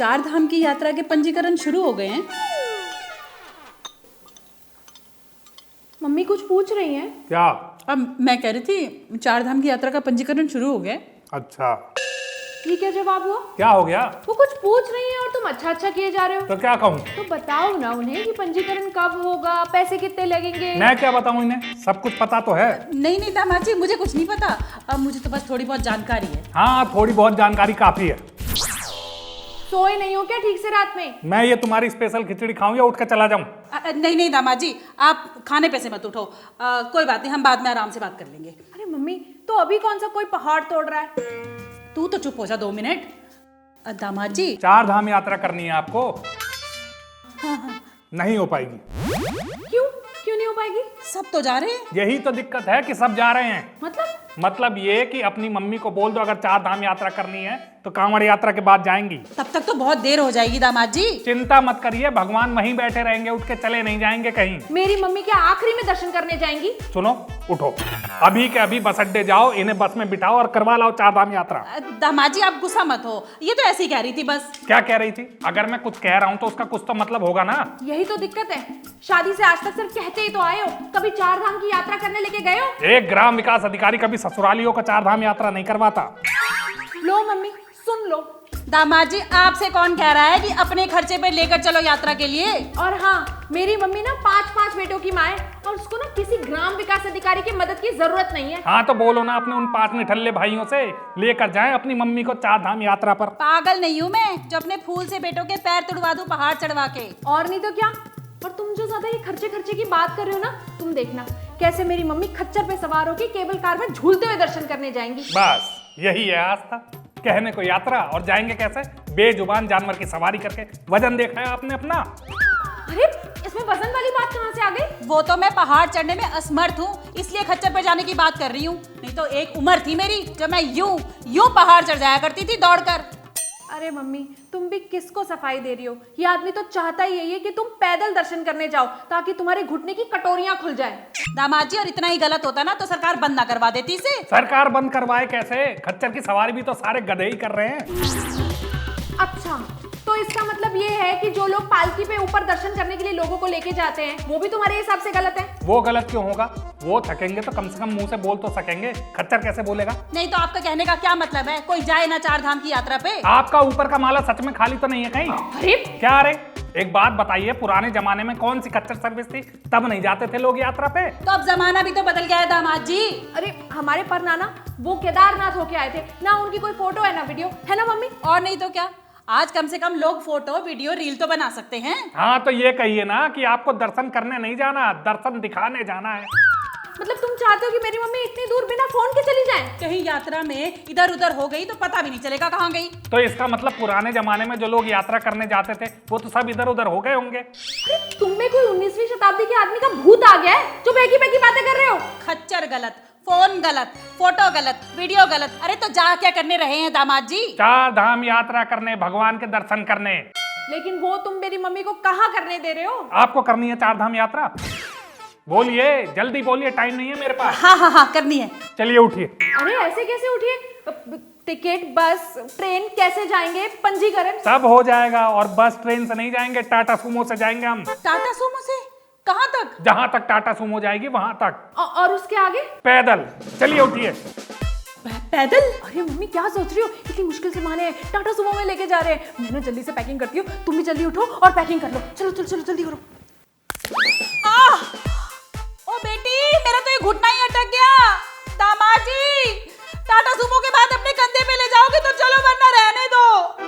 चार धाम की यात्रा के पंजीकरण शुरू हो गए हैं। मम्मी कुछ पूछ रही हैं? क्या? अब मैं कह रही थी चार धाम की यात्रा का पंजीकरण शुरू हो गया है। अच्छा, ये क्या जवाब हुआ? क्या हो गया? वो कुछ पूछ रही हैं और तुम अच्छा अच्छा किए जा रहे हो। तो क्या कहूँ? तो बताओ ना उन्हें कि पंजीकरण कब होगा, पैसे कितने लगेंगे। मैं क्या बताऊँ इन्हें, सब कुछ पता तो है। नहीं नहीं दामाद जी, मुझे कुछ नहीं पता। अब मुझे तो बस थोड़ी बहुत जानकारी है। हाँ, थोड़ी बहुत जानकारी काफी है। सोए नहीं हो क्या ठीक से रात में? मैं ये तुम्हारी स्पेशल खिचड़ी खाऊं या उठ कर चला जाऊं? नहीं नहीं दामाद जी, आप खाने पे से मत उठो। कोई बात नहीं, हम बाद में आराम से बात कर लेंगे। अरे मम्मी, तो अभी कौन सा कोई पहाड़ तोड़ रहा है? तू तो चुप हो जा 2 मिनट। दामाद जी, चार धाम यात्रा करनी है आपको? हाँ। नहीं हो पाएगी। क्यों क्यों नहीं हो पाएगी? सब तो जा रहे हैं। यही तो दिक्कत है कि सब जा रहे हैं। मतलब ये कि अपनी मम्मी को बोल दो अगर चार धाम यात्रा करनी है तो कांवड़ यात्रा के बाद जाएंगी। तब तक तो बहुत देर हो जाएगी दामाद जी। चिंता मत करिए, भगवान वहीं बैठे रहेंगे, उठ के चले नहीं जाएंगे कहीं। मेरी मम्मी क्या आखिरी में दर्शन करने जाएंगी? सुनो, उठो, अभी के अभी बस अड्डे जाओ, इन्हें बस में बिठाओ और करवा लाओ चार धाम यात्रा। दामाद जी आप गुस्सा मत हो, ये तो ऐसे ही कह रही थी बस। क्या कह रही थी? अगर मैं कुछ कह रहा हूँ तो उसका कुछ तो मतलब होगा ना। यही तो दिक्कत है, शादी से आज तक सिर्फ कहते ही तो आए हो, कभी चार धाम की यात्रा करने लेके गए हो? एक ग्राम विकास अधिकारी कभी ससुरालियों का चार धाम यात्रा नहीं करवाता। लो मम्मी सुन लो। दामाद जी आपसे कौन कह रहा है कि अपने खर्चे पे लेकर चलो यात्रा के लिए। और हाँ, मेरी मम्मी ना 5-5 बेटों की माँ है और उसको ना किसी ग्राम विकास अधिकारी की मदद की जरूरत नहीं है। हाँ तो बोलो ना अपने उन 5 निठल्ले भाइयों से लेकर जाएं अपनी मम्मी को चार धाम यात्रा पर। पागल नहीं हूँ मैं जो अपने फूल से बेटों के पैर तुड़वा दूं पहाड़ चढ़वा के। और नहीं तो क्या। और तुम जो ज्यादा ये खर्चे खर्चे की बात कर रहे हो ना, तुम देखना कैसे मेरी मम्मी खच्चर पे सवार होकर केबल कार में झूलते हुए दर्शन करने जाएंगी। बस यही है आस्था, कहने को यात्रा और जाएंगे कैसे? बेजुबान जानवर की सवारी करके। वजन देखा है आपने अपना? अरे इसमें वजन वाली बात कहाँ से आ गई? वो तो मैं पहाड़ चढ़ने में असमर्थ हूँ इसलिए खच्चर पे जाने की बात कर रही हूँ, नहीं तो एक उम्र थी मेरी जब मैं यूं पहाड़ चढ़ जाया करती थी दौड़कर। अरे मम्मी, तुम भी किसको सफाई दे रही हो? ये आदमी तो चाहता ही यही है कि तुम पैदल दर्शन करने जाओ ताकि तुम्हारे घुटने की कटोरियां खुल जाएं। दामाद जी और इतना ही गलत होता ना तो सरकार बंद ना करवा देती इसे। सरकार बंद करवाए कैसे? खच्चर की सवारी भी तो सारे गधे ही कर रहे हैं। अच्छा, तो इसका मतलब ये है कि जो लोग पालकी पे ऊपर दर्शन करने के लिए लोगों को लेके जाते हैं वो भी तुम्हारे हिसाब से गलत है? वो गलत क्यों होगा? वो थकेंगे तो कम से कम मुंह से बोल तो सकेंगे, खच्चर कैसे बोलेगा? नहीं तो आपका कहने का क्या मतलब है? कोई जाए ना चार धाम की यात्रा पे। आपका ऊपर का माला सच में खाली तो नहीं है कहीं? अरे क्या? अरे एक बात बताइए, पुराने जमाने में कौन सी खच्चर सर्विस थी? तब नहीं जाते थे लोग यात्रा पे? तो अब जमाना भी तो बदल गया है दामाद जी। अरे हमारे परनाना वो केदारनाथ होके आए थे ना, उनकी कोई फोटो है ना वीडियो है ना मम्मी? और नहीं तो क्या, आज कम से कम लोग फोटो वीडियो रील तो बना सकते हैं। हाँ तो ये कहिए ना कि आपको दर्शन करने नहीं जाना, दर्शन दिखाने जाना है। मतलब तुम चाहते हो कि मेरी मम्मी इतनी दूर बिना फोन के चली जाए? कहीं यात्रा में इधर उधर हो गई तो पता भी नहीं चलेगा कहाँ गई। तो इसका मतलब पुराने जमाने में जो लोग यात्रा करने जाते थे वो तो सब इधर उधर हो गए होंगे। अरे तुम में कोई 19वीं शताब्दी के आदमी का भूत आ गया है जो बेकी बेकी बातें कर रहे हो? खच्चर गलत, फोन गलत, फोटो गलत, वीडियो गलत। अरे तो जा क्या करने रहे हैं दामाद जी? चार धाम यात्रा करने, भगवान के दर्शन करने। लेकिन वो तुम मेरी मम्मी को कहाँ करने दे रहे हो? आपको करनी है चार धाम यात्रा? बोलिए, जल्दी बोलिए, टाइम नहीं है मेरे पास। हाँ करनी है। चलिए उठिए। अरे ऐसे कैसे उठिए? टिकट, बस, ट्रेन कैसे जाएंगे? पंजीकरण सब हो जाएगा। और बस ट्रेन से नहीं जाएंगे, टाटा सुमो से जाएंगे हम। टाटा सुमो से? कहाँ तक? जहां तक टाटा सुमो जाएगी वहां तक। और उसके आगे? पैदल। चलिए उठिए। पैदल? अरे मम्मी क्या सोच रही हो? इतनी मुश्किल से माने टाटा सुमो में लेके जा रहे हैं। मैं ना जल्दी से पैकिंग करती हूँ, तुम भी जल्दी उठो और पैकिंग कर लो। चलो चलो चलो जल्दी करो। ओ बेटी, मेरा तो ये घुटना ही अटक गया। दामाद जी, टाटा सुमो के बाद अपने कंधे पे ले जाओगे तो चलो वरना रहने दो।